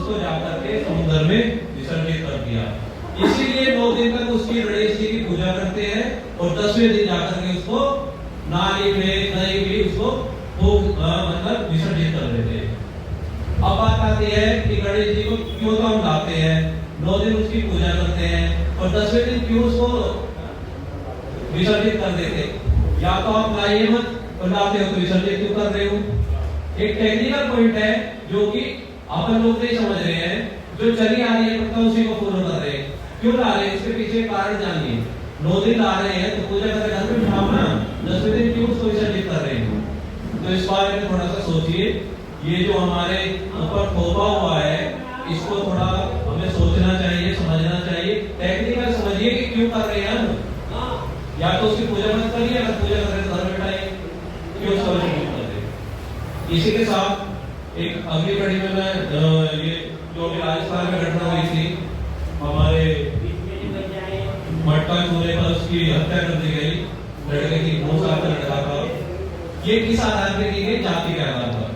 उसको जाकर के समुद्र में विसर्जित कर दिया। इसीलिए 9 दिन तक उसकी गणेश जी की पूजा करते हैं और 10वें दिन जाकर के उसको नाली में नदी में उसको मतलब विसर्जित कर देते हैं। अब बात आती है कि गणेश जी को क्यों तो हम लाते हैं, 9 दिन उसकी पूजा करते हैं और 10वें दिन क्यों उसको विसर्जित कर देते? या तो आप लाइए मत और लाते हो तो विसर्जित क्यों कर रहे हो? एक टेक्निकल पॉइंट है जो कि अपन लोग नहीं समझ रहे हैं, जो चली आ रही है प्रथा उसी को फॉलो कर रहे हैं। क्यों ला रहे हैं, इसके पीछे कारण जानिए। 9 दिन ला रहे हैं तो पूजा करके घर में बिठाओ ना, 10वें दिन क्यों उसको विसर्जित कर रहे हैं? तो इस बारे में थोड़ा सा सोचिए। ये जो हमारे ऊपर थोपा हुआ है इसको थोड़ा हमें सोचना चाहिए, समझना चाहिए, टेक्निकल समझिए कि क्यों कर रहे हैं हम। या तो उसकी पूजा मत करिए, अगर पूजा कर रहे हैं तो घर बैठाइए, क्यों उसका विसर्जन कर रहे? इसी के साथ एक अगली कड़ी में मैं ये जो अभी राजस्थान में घटना हुई थी, हमारे मटका चूल्हे पर उसकी हत्या कर दी गई, लड़के की 9 साल का लड़का था। ये किस आधार पर की गई? जाति के आधार पर।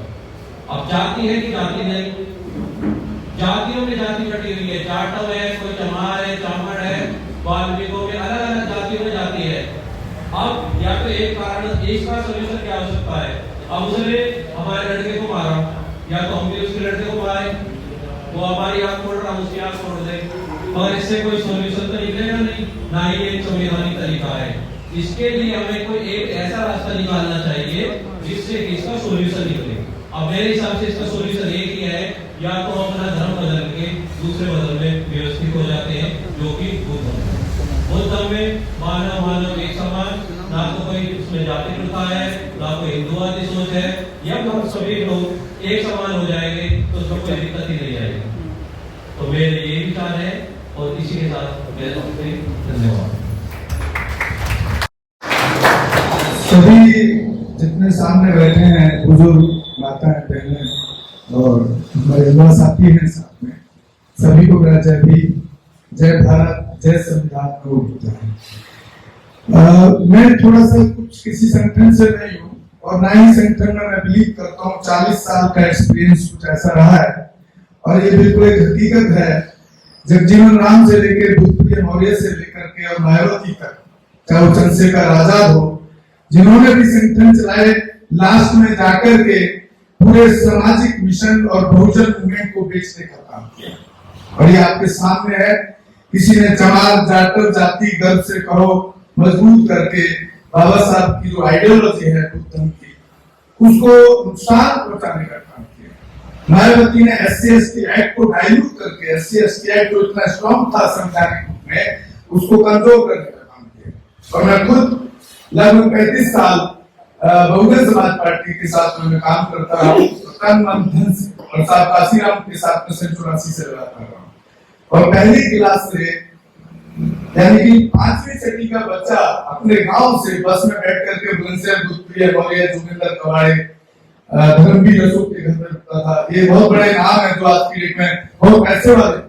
अब जाति है कि जाति नहीं? जातियों में जाति बटी हुई है, जाटव है, कोई चमार है, चामड़ है, वाल्मीकियों में अलग अलग जातियों में जाति है। अब या तो एक कारण, इसका सॉल्यूशन क्या हो सकता है? अब उसने हमारे लड़के को मारा, या तो हम भी उसके लड़के को मारे, वो हमारी आंख फोड़ रहा, उसकी आंख फोड़ दे, और इससे कोई सॉल्यूशन तो निकलेगा नहीं, ना ही एक संवैधानिक तरीका है। इसके लिए हमें कोई एक ऐसा रास्ता निकालना चाहिए जिससे कि इसका सॉल्यूशन निकले। अब मेरे हिसाब से इसका सॉल्यूशन एक ही है, या तो अपना धर्म बदल के दूसरे धर्म में व्यवस्थित हो जाते हैं, जो कि बुद्ध धर्म में मानव मानव एक समान, ना तो कोई उसमें जाति प्रथा है, ना कोई हिंदुवादी सोच है, या हम सभी लोग एक समान हो जाएंगे तो उसमें कोई दिक्कत ही नहीं आएगी। तो मेरे ये विचार है और इसी के साथ मैं धन्यवाद। सभी जितने सामने बैठे हैं, बुजुर्ग, माताएं, बहनें और हमारे युवा साथी हैं साथ में, सभी को मेरा जय भीम, जय भारत, जय संविधान को। मैं थोड़ा सा कुछ किसी संगठन से नहीं हूँ और ना ही संगठन में मैं बिलीव करता हूँ। 40 साल का एक्सपीरियंस कुछ ऐसा रहा है और ये बिल्कुल एक हकीकत है। जगजीवन राम से लेकर भूतप्रिय मौर्य से लेकर के और मायावती तक, चाहे वो चंद्रशेखर आजाद हो, जिन्होंने भी संगठन चलाए, लास्ट में जाकर के पूरे सामाजिक मिशन और बहुजन मूवमेंट को बेचने का काम किया। और ये आपके सामने है। किसी ने चमार जाटव जाति गर्व से कहो मजबूत करके बाबा साहब की जो आइडियोलॉजी है बुद्ध की, उसको नुकसान पहुंचाने का काम किया। मायावती ने SC/ST एक्ट को डाइल्यूट करके, SC/ST एक्ट जो इतना स्ट्रॉन्ग था संवैधानिक रूप में, उसको कमजोर करने का काम किया। और मैं खुद लगभग 35 साल बहुजन समाज पार्टी के साथ में काम करता रहा हूँ, तन मन धन से, और साहब काशीराम के साथ में 84 से लगा कर रहा हूँ। और पहली क्लास से, यानी कि 5वीं छठी का बच्चा अपने गांव से बस में बैठ करके बुलंदशहर भूतप्रिय मौर्य, जोगिंदर कवाड़े, धर्मवीर अशोक के घर में रुकता था। ये बहुत बड़े नाम है जो आज की डेट में बहुत पैसे वाले।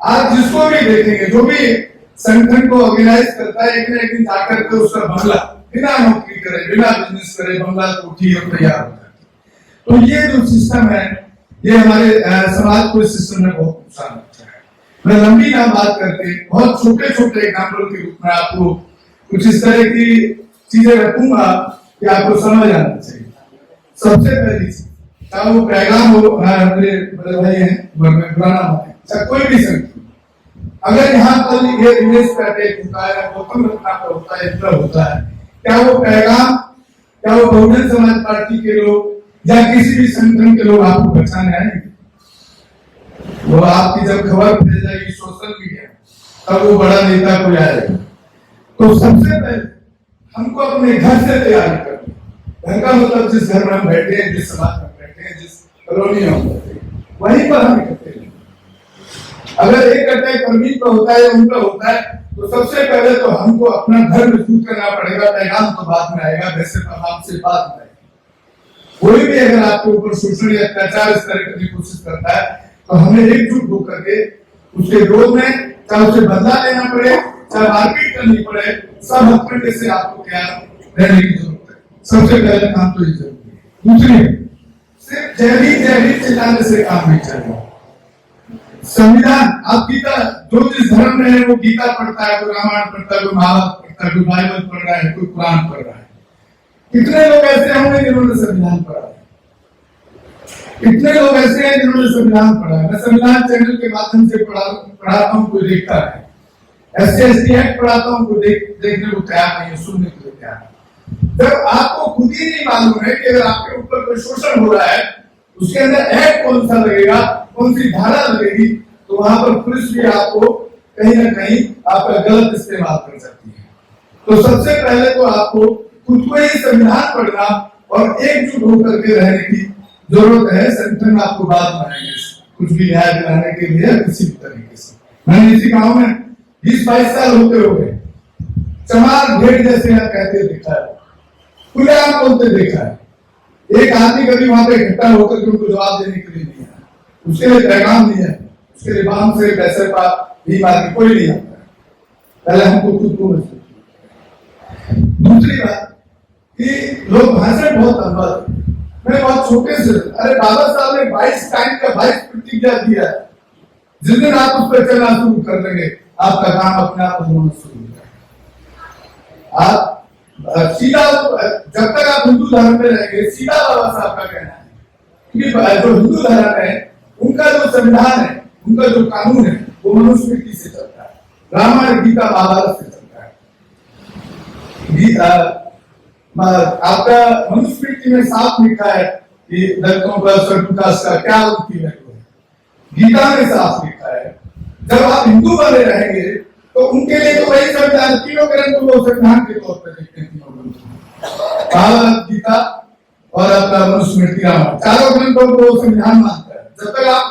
आज जिसको भी देखेंगे, जो भी संगठन को ऑर्गेनाइज करता है, एक न एक दिन जाकर के उसका बंगला, बिना नौकरी करे, बिना बिजनेस करे, बंगला कोठी और तैयार होता है। तो ये जो सिस्टम है, ये हमारे समाज को इस सिस्टम में बहुत नुकसान होता है। मैं लंबी ना बात करके बहुत छोटे छोटे एग्जाम्पल के रूप में आपको कुछ इस तरह की चीजें रखूंगा कि आपको समझ आना चाहिए। सबसे पहली चीज, चाहे वो पैगाम हो, मेरे बड़े भाई हैं, पुराना है, चाहे कोई भी संगठन, अगर यहाँ कल ये इमेज का अटैक होता है, गौतम रत्ना का होता है, इतना होता है, क्या वो पैगाम, क्या वो बहुजन समाज पार्टी के लोग या किसी भी संगठन के लोग आपको पहचाने आएंगे? वो आपकी जब खबर फैल जाएगी सोशल मीडिया, तब वो बड़ा नेता कोई आएगा। तो सबसे पहले हमको अपने घर से तैयारी करनी। घर का मतलब जिस घर में हम बैठे हैं, जिस समाज में बैठे हैं, जिस कॉलोनी में हम बैठे हैं, वहीं पर हम इकट्ठे हैं। अगर एक अटैक परवीन का होता है, उनका होता है, तो सबसे पहले तो हमको अपना घर मजबूत करना पड़ेगा। पैगाम तो बाद में आएगा, वैसे पैगाम से बाद में आएगा। कोई भी अगर आपके ऊपर शोषण या अत्याचार इस तरह करने की कोशिश करता है, तो हमें एकजुट होकर के उसके विरोध में, चाहे उसे बदला लेना पड़े, चाहे मारपीट करनी पड़े, सब हथकंडे से आपको तैयार रहने की जरूरत है। सबसे पहले काम तो ये जरूरी है। दूसरी, सिर्फ जय भीम चिल्लाने से काम नहीं चलेगा। संविधान, आप गीता, जो जिस धर्म में है वो गीता पढ़ता है, कोई रामायण पढ़ता है, कोई महाभारत पढ़ता है, कोई बाइबल पढ़ रहा है, कोई कुरान पढ़ रहा है। कितने लोग ऐसे होंगे जिन्होंने संविधान पढ़ा है? कितने लोग ऐसे हैं जिन्होंने संविधान पढ़ा है? मैं संविधान चैनल के माध्यम से पढ़ाता हूँ, कोई देखता है। SC/ST एक्ट पढ़ाता हूँ, कोई देखने को तैयार नहीं है, सुनने को तैयार नहीं। जब आपको खुद ही नहीं मालूम है कि अगर आपके ऊपर कोई शोषण हो रहा है, उसके अंदर एक्ट कौन सा लगेगा, कौन सी धारा लगेगी, तो वहां पर पुलिस भी आपको कहीं ना कहीं आपका गलत इस्तेमाल कर सकती है। तो सबसे पहले तो आपको खुद को ही संविधान पढ़ना और एकजुट होकर के रहने की जरूरत है। संगठन आपको बात बनाएंगे कुछ भी न्याय दिलाने के लिए किसी भी तरीके से। मैंने इसी गांव में 20-22 साल होते हो गए, चमार भेड़ जैसे कहते देखा है, खुलेआम बोलते देखा है। एक आदमी कभी वहां पे इकट्ठा होकर के उनको जवाब देने के लिए नहीं आया, उसके लिए पैगाम नहीं है, उसके लिए बाम से पैसे का भी मार्ग कोई नहीं आता है। पहले हमको खुद को मजबूत। दूसरी बात कि लोग भाषण बहुत लंबा, मैं बहुत छोटे से, अरे बाबा साहब ने 22 टाइम का 22 प्रतिज्ञा दिया है। जिस दिन आप उस पर चलना शुरू कर देंगे, आपका काम अपने आप होना शुरू हो जाएगा। आप सीधा, जब तक आप हिंदू धर्म में रहेंगे, सीधा बाबा साहब का कहना है कि जो हिंदू धर्म है उनका जो संविधान है, उनका जो कानून है, वो मनुस्मृति से चलता है, रामायण गीता महाभारत से चलता है। आपका मनुस्मृति में साफ लिखा है कि दलितों का, सर्वकास्ट का क्या उनकी महत्व है, गीता में साफ लिखा है। जब आप हिंदू बने रहेंगे तो उनके लिए तो वही संविधान, तीनों ग्रंथ को संविधान के तौर पर देखते हैं। तीनों ग्रंथ, महाभारत, गीता और अपना मनुस्मृति, रामायण, चारों ग्रंथों को संविधान मानता है। जब तक आप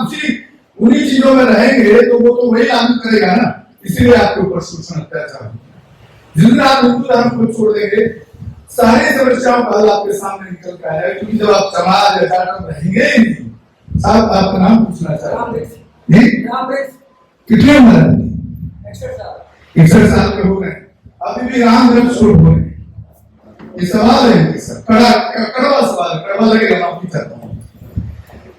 उन्हीं चीजों में रहेंगे तो वो तो वही लागू करेगा ना, इसीलिए आपके ऊपर शोषण अत्याचार। जिस दिन आप हिंदू धर्म को छोड़ देंगे, सारी समस्याओं का हल आपके सामने निकल कर आएगा। क्योंकि जब आप समाज या जाट रहेंगे ही नहीं। साहब, आपका नाम पूछना चाहते हैं? कितने उम्र है? 61 साल के हो गए, अभी भी राम वृक्ष छोड़ हो गए। ये सवाल है सर, कड़वा सवाल, कड़वा लगेगा, माफी चाहता हूँ।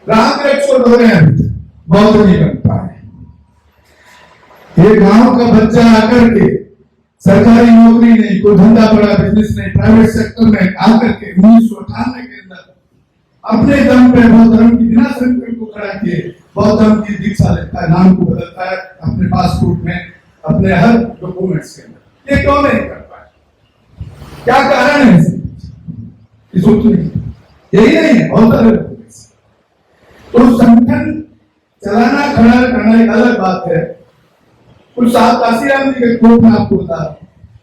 राम वृक्ष छोड़ हो रहे हैं, अभी तक बहुत नहीं बन पाए। ये गांव का बच्चा आकर के सरकारी नौकरी नहीं, कोई धंधा बड़ा बिजनेस नहीं, प्राइवेट सेक्टर में आकर के 1998 के अंदर अपने दम पे बौद्ध धर्म की बिना संकल्प को खड़ा किए बौद्ध धर्म की दीक्षा लेता है, नाम को बदलता है अपने पासपोर्ट में, अपने हर डॉक्यूमेंट्स के अंदर। ये क्यों नहीं कर पाए? क्या कारण है? यही नहीं है, बहुत सारे। तो संगठन चलाना, खड़ा करना एक अलग बात है। कुछ साहब काशीराम जी के कोट में आपको बता,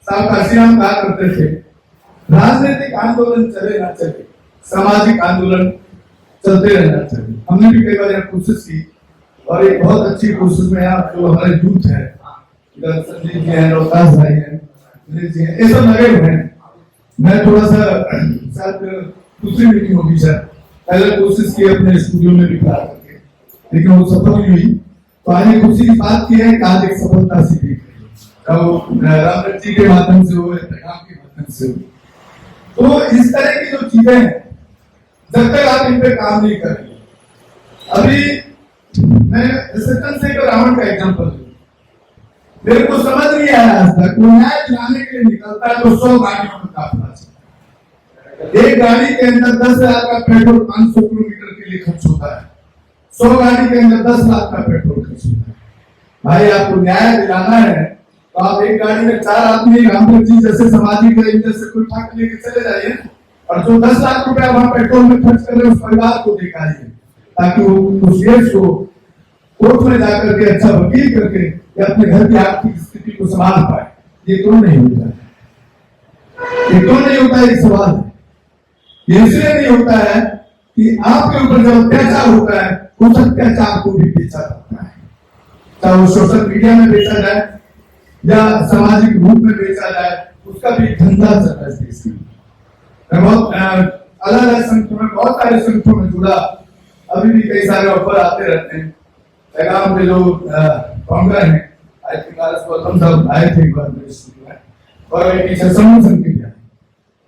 साहब काशीराम कहा करते थे, राजनीतिक आंदोलन चले ना चले, सामाजिक आंदोलन चलते रहना चाहिए। हमने भी कई बार कोशिश की और एक बहुत अच्छी कोशिश में यहाँ जो हमारे यूथ है, संजीव जी हैं, रोहतास भाई हैं, जी हैं, ये सब लगे हुए हैं। मैं थोड़ा सा शायद दूसरी मीटिंग होगी, शायद पहले कोशिश की अपने स्टूडियो में भी करा करके, लेकिन वो सफल नहीं हुई। तो आज खुशी की बात की है कि आज एक सफलता सी दी राम जी के माध्यम से हो, पैगाम के माध्यम से हो। तो इस तरह की जो चीजें हैं, जब तक आप इन पे काम नहीं करेंगे, अभी मैं शेखर रावण का एग्जांपल दूं, मेरे को समझ नहीं आया आज तक, वो न्याय दिलाने के लिए निकलता है तो 100 गाड़ियों में काफिला चलता है। एक गाड़ी के अंदर 10,000 का पेट्रोल 500 किलोमीटर के लिए खर्च होता है, 100 गाड़ी के अंदर 10 लाख का पेट्रोल खर्च होता है। भाई, आपको न्याय दिलाना है तो आप एक गाड़ी में 4 आदमी रामदेव जी जैसे सामाजिक रेंजर से कोई उठा के लेके चले जाइए, और जो 10 लाख रुपया वहां पेट्रोल में खर्च कर रहे उस परिवार को दिखाइए, ताकि वो उस केस को कोर्ट में जाकर के अच्छा वकील करके या अपने घर की आर्थिक स्थिति को संभाल पाए। ये क्यों नहीं होता है? ये क्यों नहीं होता है? एक सवाल है। ये इसलिए नहीं होता है कि आपके ऊपर जब अत्याचार होता है, उस अत्याचार को भी बेचा जाता है, चाहे वो सोशल मीडिया में बेचा जाए या सामाजिक रूप में बेचा जाए, उसका भी धंधा चल रहा है देश में। मैं बहुत अलग अलग संगठनों में, बहुत सारे संगठनों में जुड़ा, अभी भी कई सारे ऑफर आते रहते हैं। पैगाम के जो फाउंडर हैं, आए थे एक बार मेरे स्कूल में, और एक पीछे समूह संघ के लिए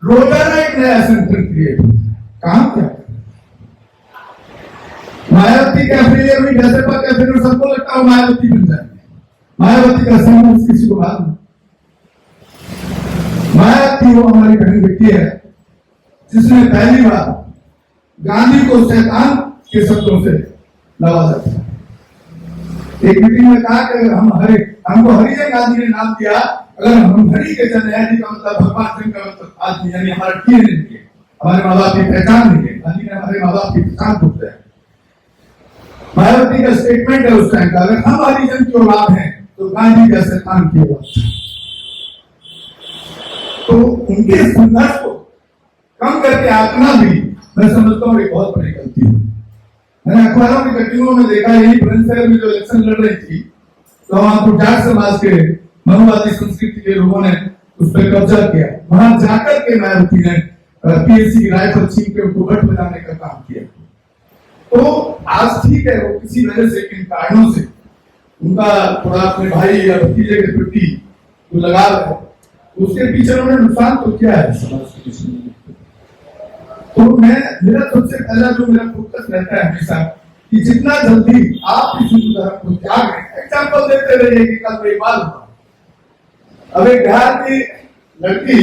रोजाना एक नया संगठन क्रिएट होता है। काम क्या? मायावती कैफे, जैसे पर कैफे, सबको लगता सकता है मायावती बन जाएंगे। मायावती का संबंध किसी को मालूम? मायावती वो हमारी बहन बेटी है जिसने पहली बार गांधी को शैतान के शब्दों से नवाजा था। एक मीटिंग में कहा कि हमको हरिजन गांधी ने नाम दिया, अगर हम हरि के जन है का मतलब भगवान जन का मतलब आदमी, यानी हमारा डीएनए नहीं है, हमारे माँ बाप की पहचान नहीं है। गांधी ने हमारे माँ बाप की पहचान पूछते हैं। मायावती का स्टेटमेंट है उस टाइम का, अगर हम हरिजन की औलाद हैं तो गांधी का शैतान की औलाद। तो उनके संघर्ष को कम करके आंकना भी मैं समझता हूँ एक बहुत बड़ी गलती है। मैंने अखबारों की कटिंगों में देखा, यही बुलंदशहर में जो इलेक्शन लड़ रही थी तो वहां तो जाट समाज के मनुवादी संस्कृति के लोगों ने उस पर कब्जा किया। वहां जाकर के मायावती ने पीएससी की राइफल छीन के उनको गठ बजाने का काम किया। तो आज ठीक है, वो किसी वजह से, किन कारणों से उनका थोड़ा अपने भाई या भतीजे के प्रति जो लगाव है, उसके पीछे उन्होंने नुकसान तो किया है समाज के पीछे। तो मेरा सबसे पहला जो मेरा फोकस रहता है हमेशा कि जितना जल्दी आप इस हिंदू धर्म को त्यागें। एग्जाम्पल देते रहिए कि कल रविवार हुआ, अब एक बिहार की लड़की,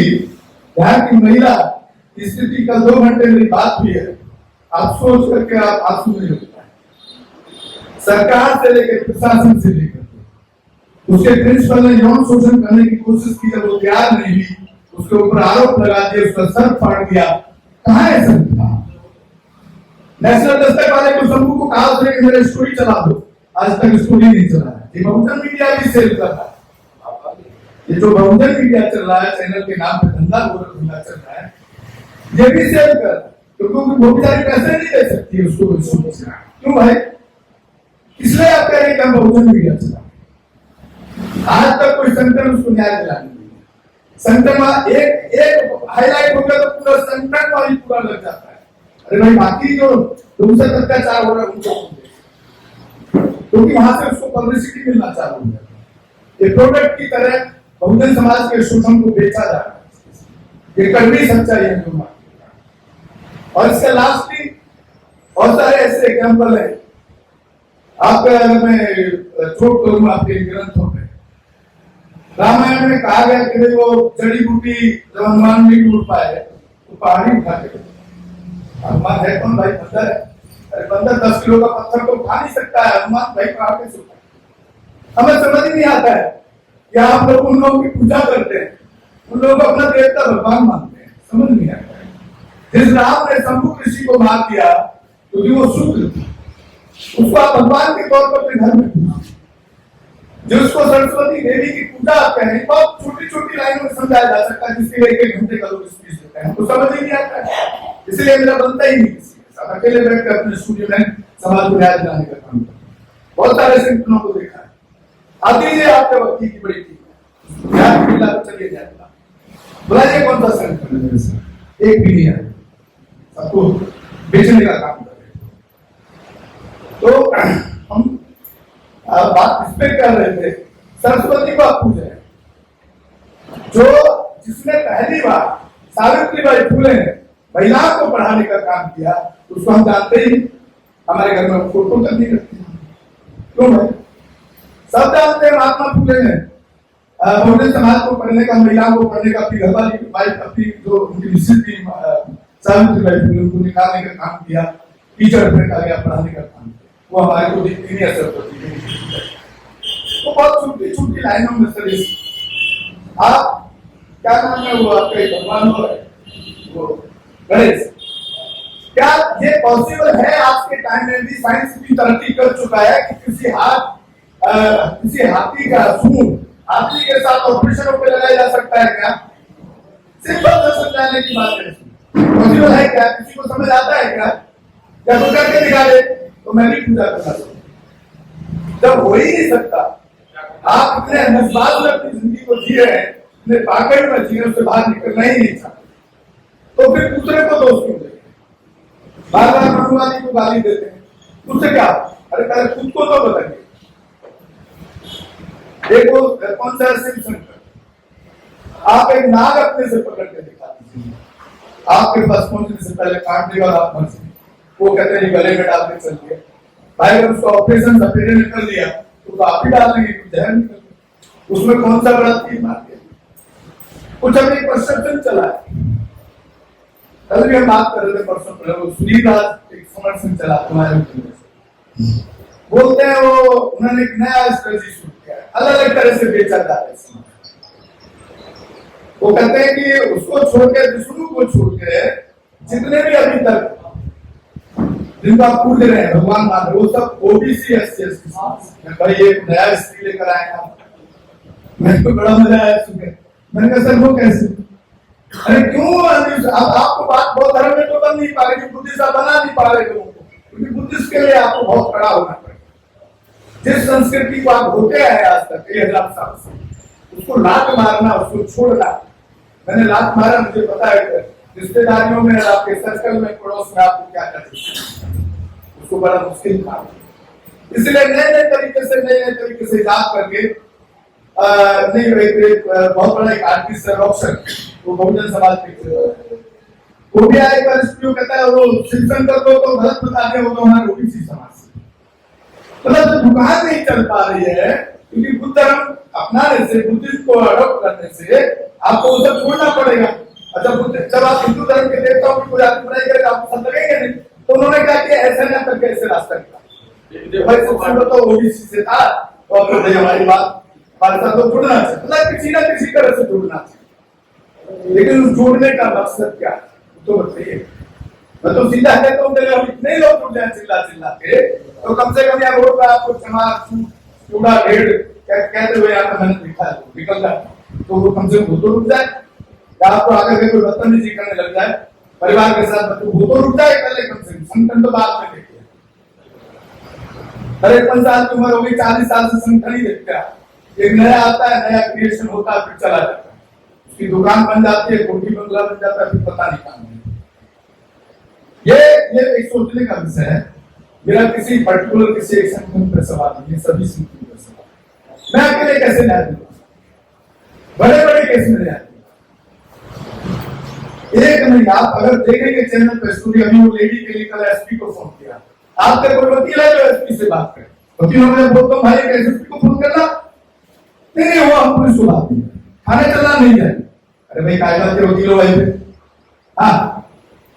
बिहार की महिला की स्थिति कल 2 घंटे मेरी बात हुई है, आप सोच करके आप आंसू नहीं लगता है। सरकार से लेकर प्रशासन से लेकर उसके प्रिंसिपल ने यौन शोषण करने की कोशिश की, जब वो तैयार नहीं हुई उसके ऊपर आरोप लगा दिए, उसका सर फाड़ दिया। कहाँ है संविधान? नेशनल दस्तक वाले को शंभू को कहा उसने कि मेरा स्टोरी चला दो, आज तक स्टोरी नहीं चला है। ये बहुजन मीडिया भी सेल कर रहा है। ये जो बहुजन मीडिया चल रहा है, चैनल के नाम पे धंधा गोरखधंधा चल रहा है, ये भी सेल कर, क्योंकि वो बेचारी पैसे नहीं दे सकती उसको। क्यों भाई? इसलिए आप कह रहे हैं कि हम बहुजन मीडिया चला। आज तक कोई संगठन उसको न्याय दिलाने नहीं। संगठन एक हाईलाइट हो गया तो पूरा संगठन वाली पूरा लग जाता है। अरे भाई, बाकी जो दूसरे अत्याचार हो रहा है उनको, क्योंकि वहां से उसको पब्लिसिटी मिलना चालू हो जाता है। ये प्रोडक्ट की तरह बहुजन समाज के शोषण को बेचा जा रहा है। ये कड़वी सच्चाई है जो मानते हैं। और इसका लास्ट भी बहुत सारे ऐसे एग्जाम्पल है। आपका अगर मैं छोट करूंगा आपके ग्रंथों में, रामायण में कहा गया कि वो जड़ी बूटी जब हनुमान नहीं ढूंढ पाए तो पहाड़ी उठा के, हनुमान है कौन भाई? बंदर है। अरे बंदर 10 किलो का पत्थर को उठा नहीं सकता है, हनुमान भाई पहाड़ कैसे उठा? हमें समझ ही नहीं आता है कि आप लोग उन लोगों की पूजा करते हैं, उन लोगों को अपना देवता भगवान मानते हैं, समझ नहीं आता है। जिस राम ने शंभु ऋषि को मार दिया क्योंकि वो शूद्र था, उसको आप भगवान के तौर पर अपने घर में पूजा, जिसको सरस्वती देवी की पूजा कहें, बहुत छोटी छोटी लाइनों में समझाया जा सकता है, जिसके लिए 1 घंटे का लोग स्पीच देते हैं, तो समझ ही नहीं आता है। इसलिए मेरा बनता ही नहीं किसी के साथ अकेले बैठकर अपने स्टूडियो में समाज को न्याय दिलाने का काम करता। बहुत सारे संगठनों को देखा है। आप दीजिए आपके वकील की बड़ी टीम चलिए न्याय दिला, बुलाइए कौन सा संगठन है मेरे साथ? एक भी नहीं है, सबको बेचने का काम कर रहे। तो हम बात इस पे कर रहे थे, सरस्वती को आप पूजे, जो जिसने पहली बार सावित्रीबाई फुले ने महिलाओं को पढ़ाने का काम किया, उसको हम जानते ही, हमारे घर में फोटो तक नहीं रखते। क्यों भाई? सब जानते हैं महात्मा फुले ने बहुजन समाज को पढ़ने का, महिलाओं को पढ़ने का, अपनी घरवाली वाइफ, अपनी जो उनकी मिसेज थी सावित्रीबाई फुले, उनको निकालने का काम किया, टीचर पे आ गया, पढ़ाने का काम किया। वो हमारे को दिखती नहीं असर करती। तो बहुत छोटी छोटी लाइनों में सर, आप क्या नाम है वो आपका भगवान हो वो गणेश, क्या ये पॉसिबल है? आज के टाइम में भी साइंस भी तरक्की कर चुका है कि किसी हाथी का सूंड हाथी के साथ ऑपरेशनों पे लगाया जा सकता है क्या? सिंपल से समझाने की बात है। पॉसिबल है क्या? किसी को समझ आता है क्या? क्या तो करके दिखा दे तो मैं भी पूजा करना चाहूँ। जब हो ही नहीं सकता, आप इतने अंधविश्वास में अपनी जिंदगी को जी रहे हैं, इतने पागल में जी रहे, उससे बाहर निकलना ही नहीं चाहते, तो फिर दूसरे को दोष क्यों देते? बार बार मनुवादी को गाली देते हैं, उससे क्या? अरे पहले खुद को तो बताइए। देखो कौन सा शिव शंकर, आप एक नाग अपने से पकड़ के दिखा दीजिए, आपके पास पहुंचने से पहले काट देगा और आप मर जाएंगे। वो कहते हैं गले में डाल के चल गया भाई, अगर उसका ऑपरेशन सपेरे ने कर दिया तो आप ही डाल देंगे, जहर निकल, उसमें कौन सा बड़ा तीर मार के कुछ अभी परसेप्शन चला है। कल भी हम बात कर रहे थे परसों, सुनीराज एक समर्थन चला तुम्हारे, बोलते हैं वो उन्होंने एक नया स्ट्रेटजी शुरू किया है, अलग अलग तरह से बेचा जा रहा है। वो कहते हैं कि उसको छोड़ के, विष्णु को छोड़ के जितने भी अभी तक जिनको आप पूज रहे हैं, भगवान मान रहे, वो सब ओबीसी एससी एसटी। भाई ये नया स्त्री लेकर आए हैं, मेरे को बड़ा मजा आया सुन के। मैंने कहा सर वो कैसे? अरे क्यों आपको बात बहुत धर्म में तो बन नहीं पा रही, बुद्धिस्ट बना नहीं पा रहे लोगों को, क्योंकि बुद्धिस्ट के लिए आपको बहुत खड़ा होना पड़ेगा। जिस संस्कृति को आप होते आए आज तक 1000 साल से, उसको लात मारना, उसको छोड़ना। मैंने लात मारा, मुझे पता है रिश्तेदारियों में, आपके सर्कल में, पड़ोस में आपको क्या करना, उसको बड़ा मुश्किल था। इसलिए नए नए तरीके से याद करके नहीं, बहुत बड़ा एक आर्टिस्ट है रॉक्सन, वो बहुजन समाज के, वो भी आए कहता है वो शिवशंकर को तो गलत बता दिया, वो तो हमारे ओबीसी समाज से, मतलब दुकान नहीं चल पा रही है, क्योंकि बुद्ध धर्म अपनाने से, बुद्धिज्म को अडॉप्ट करने से आपको वो सब छोड़ना पड़ेगा। अच्छा, जब आप हिंदू धर्म के देवताओं की पूजा बुराई करेंगे, आपको सब लगेंगे नहीं, तो उन्होंने क्या किया, ऐसा ना करके ऐसे रास्ता निकाला। भाई सबसे तो ओबीसी से था, तो हमारी बात हमारे साथ तो जुड़ना चाहिए, मतलब किसी ना किसी तरह से जुड़ना चाहिए, लेकिन उस जोड़ने का मकसद क्या है तो बताइए। मैं तो सीधा कहता हूँ, इतने लोग जुड़ जाए चिल्ला चिल्ला के, तो कम से कम यहाँ रोड पर आपको चमार चूड़ा ढेड़ कहते हुए यहाँ मैंने दिखा निकल जाए, तो वो कम से कम वो तो रुक जाए, या आपको आगे के कोई बदतमीजी करने लग जाए परिवार के साथ, वो तो रुक जाए पहले, कम से कम संगठन तो बाद में देखिए। हर 1 साल की उम्र होगी, 40 साल से संगठन ही देखते हैं, एक नया आता है, नया क्रिएशन होता है, फिर चला जाता है, उसकी दुकान बन जाती है, कोठी बंगला बन जाता है, फिर पता नहीं कहां। ये एक सोचने का विषय है। मेरा किसी पर्टिकुलर किसी एक संगठन पर सवाल नहीं है, सभी संगठन पर सवाल। मैं अकेले कैसे न्याय दूंगा? बड़े बड़े केस में न्याय एक नहीं। आप अगर देखेंगे चैनल पर स्टोरी, अभी वो लेडी के लिए कल एसपी को फोन किया, आपका कोई वकील है जो एसपी से बात करे? वकीलों ने बोलता भाई एसपी को फोन करना, नहीं वो हम पुलिस को बात नहीं, थाने चलना नहीं है। अरे भाई कायदा के वकील हो भाई, हाँ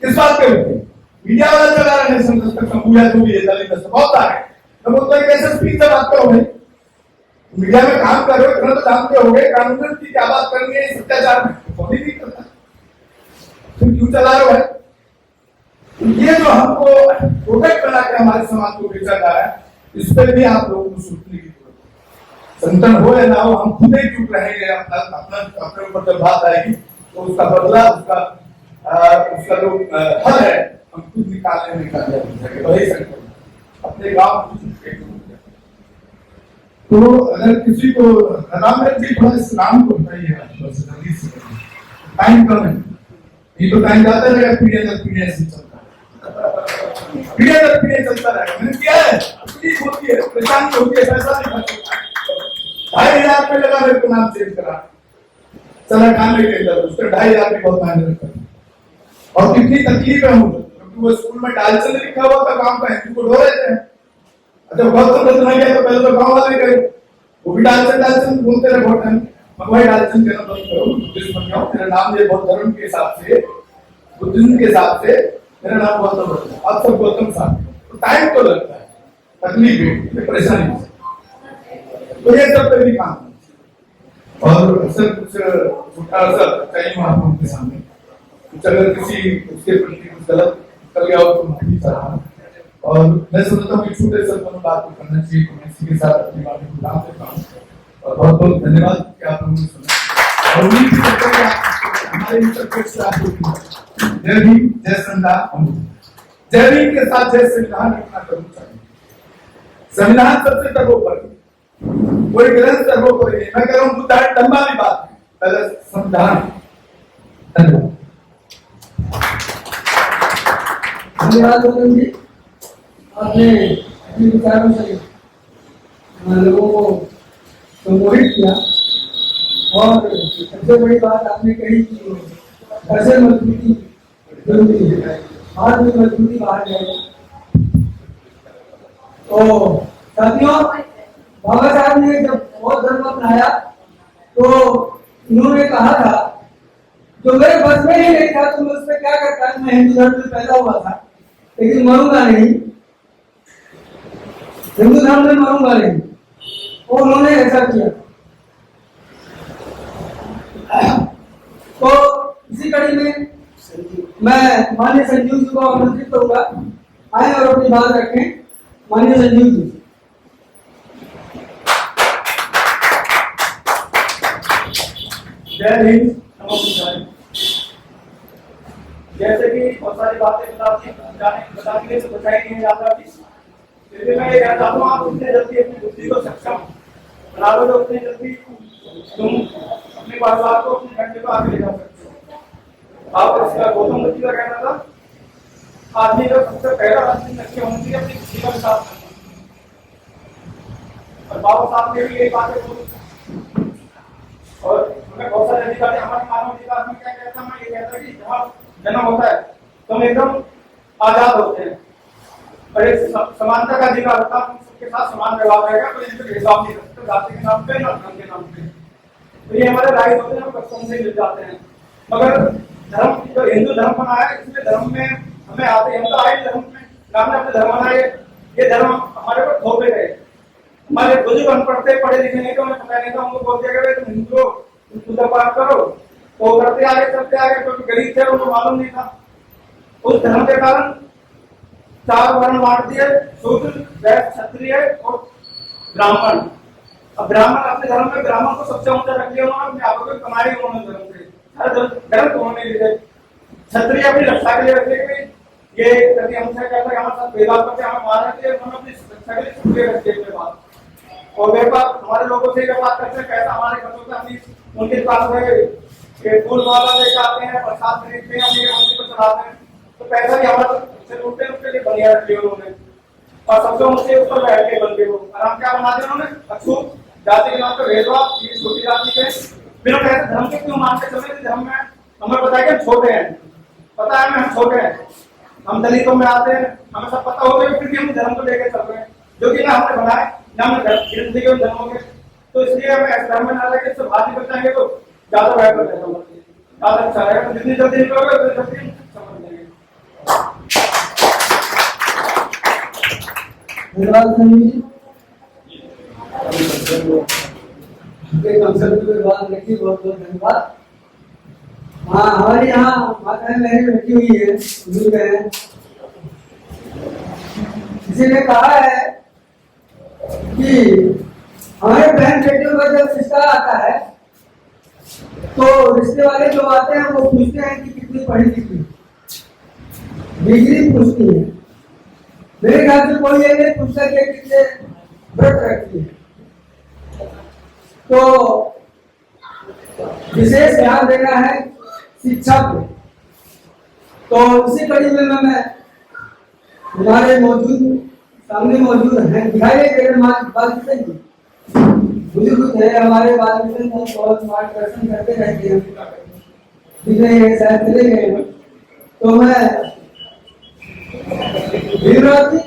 किस बात के वकील? मीडिया वाला चला रहा है, समूह जो भी है दलित बहुत सारे, तो बोलते हैं एसपी से बात करो भाई, मीडिया में काम कर रहे हो, इतना तो जानते हो गए कानून की क्या बात करनी है, इस अत्याचार में कभी नहीं करता, तुम क्यों चला रहे हो भाई? ये जो हमको प्रोडक्ट बना के हमारे समाज को बेचा जा रहा है, इस पर भी आप लोगों को सोचने की जरूरत है। संगठन हो या ना हो, हम खुद ही चुप रहेंगे। अपने ऊपर जब बात आएगी तो उसका बदला, उसका जो हल है हम खुद निकालने वही संगठन अपने गाँव। तो अगर किसी को राम जी थोड़ा इस नाम को बताइए, टाइम कम है, ये तो टाइम जाता रहेगा, पीढ़ियां से चलता है, पीढ़ियां चलता रहेगा। मैंने किया है, तकलीफ होती है, परेशानी होती है, पैसा नहीं खर्च, 2,500 रुपये लगा मेरे को नाम चेंज करा, चला काम लेके जाओ, उसका 2,500 भी बहुत मायने रखता है। और कितनी तकलीफ है मुझे, क्योंकि वो स्कूल में डालचंद लिखा हुआ था काम का, हिंदू को ढो रहे थे। अच्छा बहुत समझ नहीं गया तो पहले तो गाँव वाले करे, वो भी डालचंद बोलते रहे बहुत टाइम, मगवाई डालचंद कहना बंद करो, बुद्धिस्ट बन जाओ, मेरा नाम ये बहुत धर्म के हिसाब से, बुद्धिज्म के हिसाब से मेरा नाम गौतम रखना, अब सब गौतम साहब, तो टाइम तो लगता है, तकलीफ है, परेशानी, तो ये सब पे भी काम। और सर कुछ छोटा सा चाहिए महात्मा के सामने, कुछ अगर किसी उसके प्रति कुछ गलत कर गया हो तो माफी चाहता, और मैं समझता हूँ कि छोटे से बात को करना चाहिए, तो मैं इसी के साथ अपनी बातें को विराम देता हूँ। और बहुत बहुत धन्यवाद कि आप लोगों ने सुना, और उम्मीद करते हैं कि हमारे इंटरप्रेट से आपको जय भीम, जय संविधान, जय भीम के साथ जय संविधान रखना करना चाहिए। संविधान सबसे सर्वोपरि, कोई ग्रंथ सर्वोपरि नहीं। मैं कह रहा हूँ बुद्ध लंबा भी बात है, पहले संविधान। धन्यवाद। धन्यवाद मोहन जी, आपने अपने विचारों से लोगों को सम्मोहित किया, और सबसे बड़ी बात आपने कही कि कैसे मजबूती जरूरी है, हाथ में मजबूती बाहर जाएगी। तो साथियों, बाबा साहब ने जब बौद्ध धर्म अपनाया तो उन्होंने कहा था जो मेरे बस में ही नहीं था तो मैं उस पर क्या करता, मैं हिंदू धर्म में पैदा हुआ था लेकिन मरूंगा नहीं, हिंदू धर्म में मरूंगा नहीं। तो उन्होंने ऐसा किया। तो इसी कड़ी में मैं माननीय संजीव जी को आमंत्रित करूंगा, आए और अपनी बात रखें। माननीय संजीव जी। जय हिंद, नमस्कार। जैसे कि बहुत सारी बातें बता के तो बताई नहीं है यात्रा की, फिर भी मैं ये कहता हूँ आप उतने जल्दी अपनी बुद्धि को सक्षम बना लो, उतने जल्दी तुम अपने परिवार को अपने घंटे को आगे ले जा सकते हो। आप इसका गौतम बुद्ध का कहना था आदमी का सबसे पहला आदमी लक्ष्य होना चाहिए अपनी जीवन साथ करना, और बाबा साहब ने भी यही बातें बोली। और हमें बहुत सारे अधिकार हमारे मानव अधिकार में क्या कहता है, मैं ये कहता है कि जहाँ जन्म होता है तो हम एकदम आजाद होते हैं और एक समानता का अधिकार होता है, सबके साथ समान व्यवहार रहेगा, कोई इनसे भेदभाव नहीं कर सकते जाति के नाम पे ना धर्म के नाम पे। तो ये हमारे राइट होते हैं, हम बचपन से मिल जाते हैं। मगर धर्म जो हिंदू धर्म बना है इसमें धर्म में हमें आते हम तो आए धर्म में हमने अपने धर्म बनाए, ये धर्म हमारे को थोपे गए। हमारे बुजुर्ग अनपढ़ थे, पढ़े लिखे नहीं, तो हमें पता नहीं था, उनको बोल दिया गया तुम हिंदू पूजा पाठ करो, तो करते आगे चलते आगे, क्योंकि गरीब थे उनको मालूम नहीं था। उस धर्म के कारण 4 वर्ण बांट दिए, शूद्र, वैश्य, क्षत्रिय और ब्राह्मण। अब ब्राह्मण अपने धर्म में ब्राह्मण को सबसे ऊंचा रख लिया उन्होंने, अपने आप को कमाई उन्होंने धर्म से धर्म उन्होंने लिए। क्षत्रिय अपनी रक्षा के लिए रखे कि ये कभी हमसे कहता है हमारे साथ भेदभाव करके हमें मारने के लिए, उन्होंने अपनी रक्षा के लिए क्षत्रिय रखे अपने पास। और व्यापार हमारे लोगों से व्यापार करते हैं, पैसा हमारे घरों से अपनी उनके पास है, फूल माला लेकर आते हैं, प्रसाद खरीदते हैं, अपने मंदिर को चलाते हैं, तो पैसा भी हमारे से लूटते हैं, उसके लिए बढ़िया रख लिया उन्होंने। और सबसे ऊंचे ऊपर बैठ के बन गए वो, और हम क्या बना दिया उन्होंने, अछूत जाति के नाम पर भेदभाव, छोटी जाति के बिना कैसे धर्म के क्यों मानते चले, धर्म में हमें पता है कि हम छोटे हैं, पता है हम छोटे हैं, हम दलितों में आते हैं, हमें सब पता हो गया, फिर भी हम धर्म को लेकर चल रहे हैं, जो कि ना हमने बनाए ना हमने गिनती के धर्मों के। तो इसलिए हमें ऐसे धर्म में ना लगे, इससे बात निकल जाएंगे तो ज्यादा बेहतर रहेगा, ज्यादा अच्छा रहेगा। जितनी जल्दी निकलोगे उतनी जल्दी समझ लेंगे। धन्यवाद संजीव जी, कंसर्ट पे बात रखी, बहुत बहुत धन्यवाद। हाँ, हमारे यहाँ माताएं बहनें बैठी हुई है, बुजुर्ग हैं, किसी ने कहा है कि हमारे बहन बेटियों का जब रिश्ता आता है तो रिश्ते वाले जो आते हैं वो पूछते हैं कि कितनी पढ़ी लिखी, डिग्री पूछती है। मेरे ख्याल से कोई ये नहीं पूछता कि कितने व्रत रखती है। तो विशेष ध्यान देना है शिक्षा पे। तो इसी कड़ी में मैं हमारे सामने मौजूद हैं, दिखाई दे रहे बालकृष्ण जी, बुजुर्ग थे हमारे बालकृष्ण जी, बहुत मार्गदर्शन करते रहते हैं, दिखे शायद चले गए। तो मैं भीमराव जी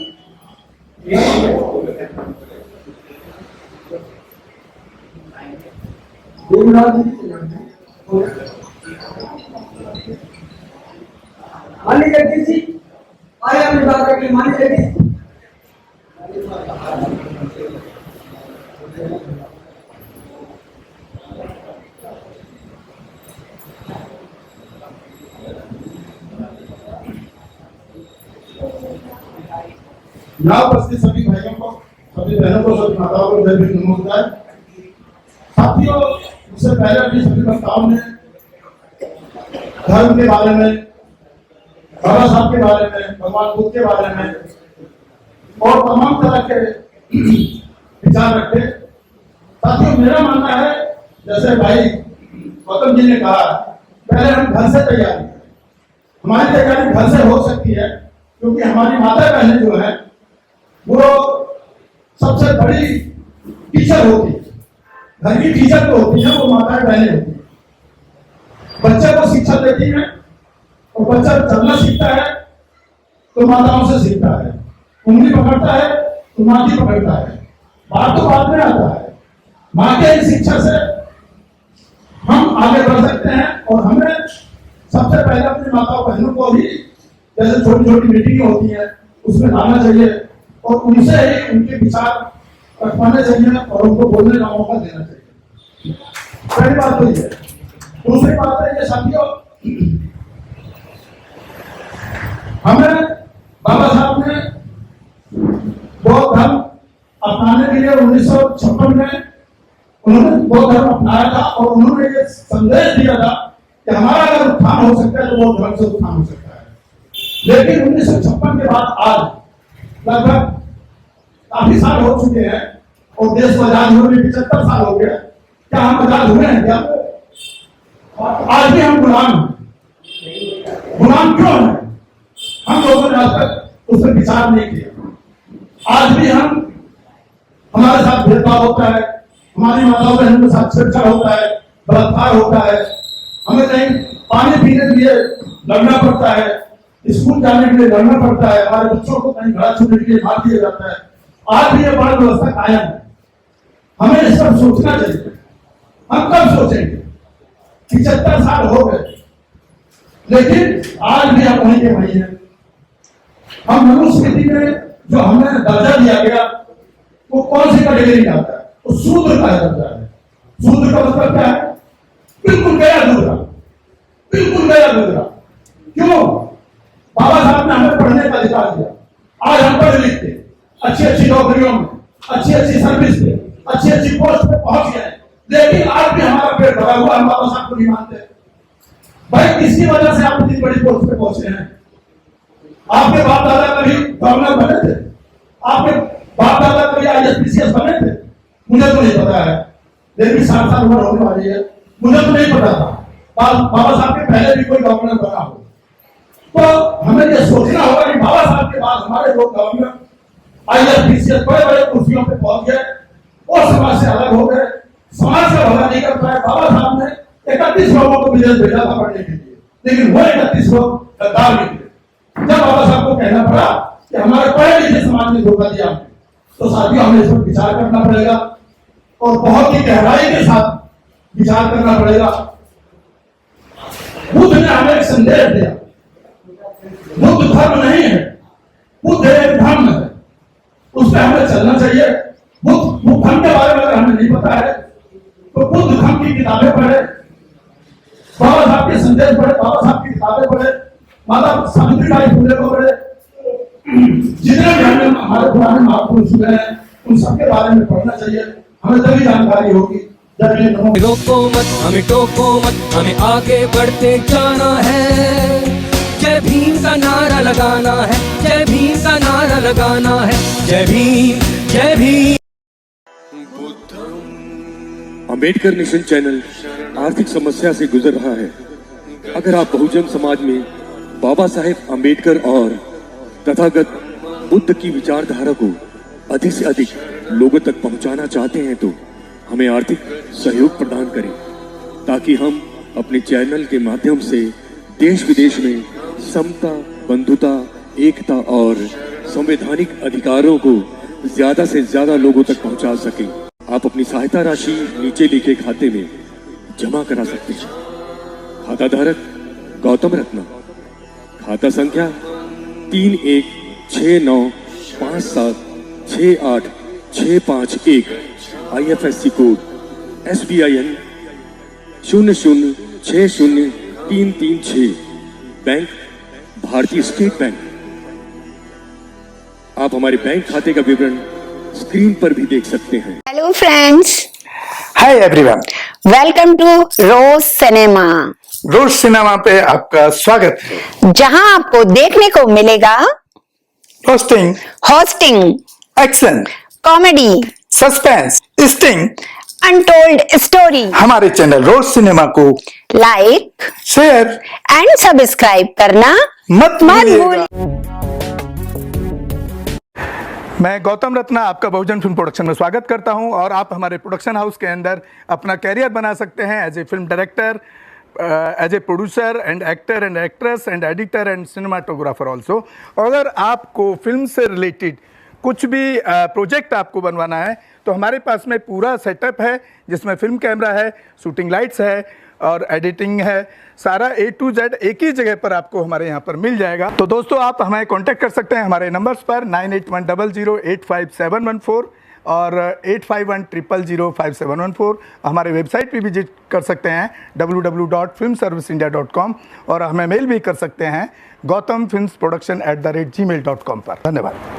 मानी जगदीश जी आए अपनी बात रखिए। मानी जगदीश यहाँ उपस्थित सभी भाइयों को, सभी बहनों को, सभी माताओं को जय भीम नमस्कार। साथियों, इससे पहले भी सभी वक्ताओं ने धर्म के बारे में, बाबा साहब के बारे में, भगवान बुद्ध के बारे में और तमाम तरह के विचार रखे। साथियों, मेरा मानना है, जैसे भाई गौतम जी ने कहा, पहले हम घर से तैयारी करें। हमारी तैयारी घर से हो सकती है, क्योंकि हमारी माता बहनें जो है वो सबसे बड़ी टीचर होती है, घर की टीचर तो होती है, वो माताएं बहनें होती है। बच्चे को शिक्षा देती है और बच्चा चलना सीखता है तो माताओं से सीखता है, उंगली पकड़ता है तो माटी पकड़ता है, बात तो बाद में आता है। माँ के शिक्षा से हम आगे बढ़ सकते हैं और हमें सबसे पहले अपनी माता बहनों को भी जैसे छोटी छोटी मीटिंग होती है उसमें लाना चाहिए और उनसे ही उनके विचार रखवाने चाहिए और उनको बोलने का मौका देना चाहिए। पहली बात तो ये। दूसरी बात है कि साथियों, हमें बाबा साहब ने बौद्ध धर्म अपनाने के लिए 1956 में उन्होंने बौद्ध धर्म अपनाया था और उन्होंने ये संदेश दिया था कि हमारा अगर उत्थान हो सकता है तो बौद्ध धर्म से उत्थान हो सकता है। लेकिन 1956 के बाद आज लगभग काफी साल हो चुके हैं और देश को आजाद होने में 75 साल हो गए। क्या हम आजाद हुए हैं? क्या आज भी हम गुलाम हैं? गुलाम क्यों है? हम लोगों ने आज तक उस पर विचार नहीं किया। आज भी हमारे साथ भेदभाव होता है, हमारी माताओं बहनों के साथ छेड़छाड़ होता है, बलात्कार होता है, हमें कहीं पानी पीने के लिए लड़ना पड़ता है, स्कूल जाने के लिए लड़ना पड़ता है, हमारे बच्चों को कहीं घर छूटने के लिए मार दिया जाता है। आज भी ये बड़ी व्यवस्था कायम है। हमें इस पर सोचना चाहिए। हम कब सोचेंगे? 75 साल हो गए लेकिन आज भी हम वहीं के वहीं हैं। हम मनुस्मृति में जो हमें दर्जा दिया गया वो कौन सी कैटेगरी आता है? वो शूद्र का दर्जा है। शूद्र का मतलब क्या है? बिल्कुल गया दूसरा, बिल्कुल गया दूसरा। क्यों? बाबा साहब ने हमें पढ़ने का अधिकार दिया। आज हम पढ़ लिख के अच्छी अच्छी नौकरियों में, अच्छी अच्छी सर्विस पे, अच्छी अच्छी पोस्ट पे पहुंच गए, लेकिन आज भी हमारा पेट भरा हुआ, हम बाबा साहब को नहीं मानते। भाई किसकी वजह से आप इतनी बड़ी पोस्ट पे पहुंचे हैं? आपके बाप दादा कभी गवर्नर बने थे? आपके बाप दादा कभी ISPCS बने थे? मुझे तो नहीं पता है, लेकिन 60 साल उम्र होने वाली है, मुझे तो नहीं पता था बाबा साहब के पहले भी कोई गवर्नर बना हो। तो हमें ये सोचना होगा कि बाबा साहब के बाद हमारे लोग गवर्नर ISPCS बड़े बड़े कुर्सियों पे पहुंच गए और समाज से अलग हो गए, समाज का भला नहीं कर पाए। बाबा साहब ने 31 लोगों को विदेश भेजा था पढ़ने के लिए, लेकिन वो 31 लोग गद्दार निकले। जब बाबा साहब को कहना पड़ा कि हमारे पढ़े लिखे समाज ने धोखा दिया, तो साथियों हमें इस पर विचार करना पड़ेगा और बहुत ही गहराई के साथ विचार करना पड़ेगा। बुद्ध ने हमें एक संदेश दिया। बुद्ध धर्म नहीं है, बुद्ध एक धर्म है, उस पर हमें चलना चाहिए। बुद्ध धर्म के बारे में अगर हमें नहीं पता है तो बुद्ध धर्म की किताबें पढ़े, बाबा साहब के संदेश पढ़े, बाबा साहब की किताबें पढ़े, माता सावित्रीबाई फुले को पढ़े, जितने भी हमारे पुराने महापुरुष हुए हैं उन सबके बारे में पढ़ना चाहिए। हमें तभी जानकारी होगी। रोको मत, हमें टोको मत, हमें आगे बढ़ते जाना है। जय भीम का नारा लगाना है, जय भीम का नारा लगाना है, जय भीम, जय भीम। अंबेडकर नेशन चैनल आर्थिक समस्या से गुजर रहा है। अगर आप बहुजन समाज में बाबा साहेब अंबेडकर और तथागत बुद्ध की विचारधारा को अधिक से अधिक लोगों तक पहुंचाना चाहते हैं तो हमें आर्थिक सहयोग प्रदान करें, ताकि हम अपने चैनल के माध्यम से देश विदेश में समता, बंधुता, एकता और संवैधानिक अधिकारों को ज्यादा से ज्यादा लोगों तक पहुंचा सकें। आप अपनी सहायता राशि नीचे लिखे खाते में जमा करा सकते हैं। खाता धारक गौतम रत्ना, खाता संख्या 316957686551, IFSC कोड SBIN 0060336, बैंक भारतीय स्टेट बैंक। आप हमारे बैंक खाते का विवरण स्क्रीन पर भी देख सकते हैं। Hello friends, hi everyone, welcome to Rose Cinema. Rose Cinema पे आपका स्वागत है, जहां आपको देखने को मिलेगा roasting, hosting, action, comedy, suspense, sting, untold story. हमारे चैनल रोज सिनेमा को लाइक, शेयर एंड सब्सक्राइब करना मत भूलिएगा। भूलिए। मैं गौतम रत्ना आपका बहुजन फिल्म प्रोडक्शन में स्वागत करता हूं और आप हमारे प्रोडक्शन हाउस के अंदर अपना कैरियर बना सकते हैं as a film director, as a producer and actor and actress and editor and cinematographer also. अगर आपको फिल्म से रिलेटेड कुछ भी प्रोजेक्ट आपको बनवाना है तो हमारे पास में पूरा सेटअप है, जिसमें फिल्म कैमरा है, शूटिंग लाइट्स है और एडिटिंग है। सारा A to Z एक ही जगह पर आपको हमारे यहाँ पर मिल जाएगा। तो दोस्तों आप हमें कांटेक्ट कर सकते हैं हमारे नंबर्स पर 9810085714 और 8510005714। हमारे वेबसाइट पे विजिट कर सकते हैं www.filmserviceindia.com और हमें मेल भी कर सकते हैं gautamfilmsproduction@gmail.com पर। धन्यवाद।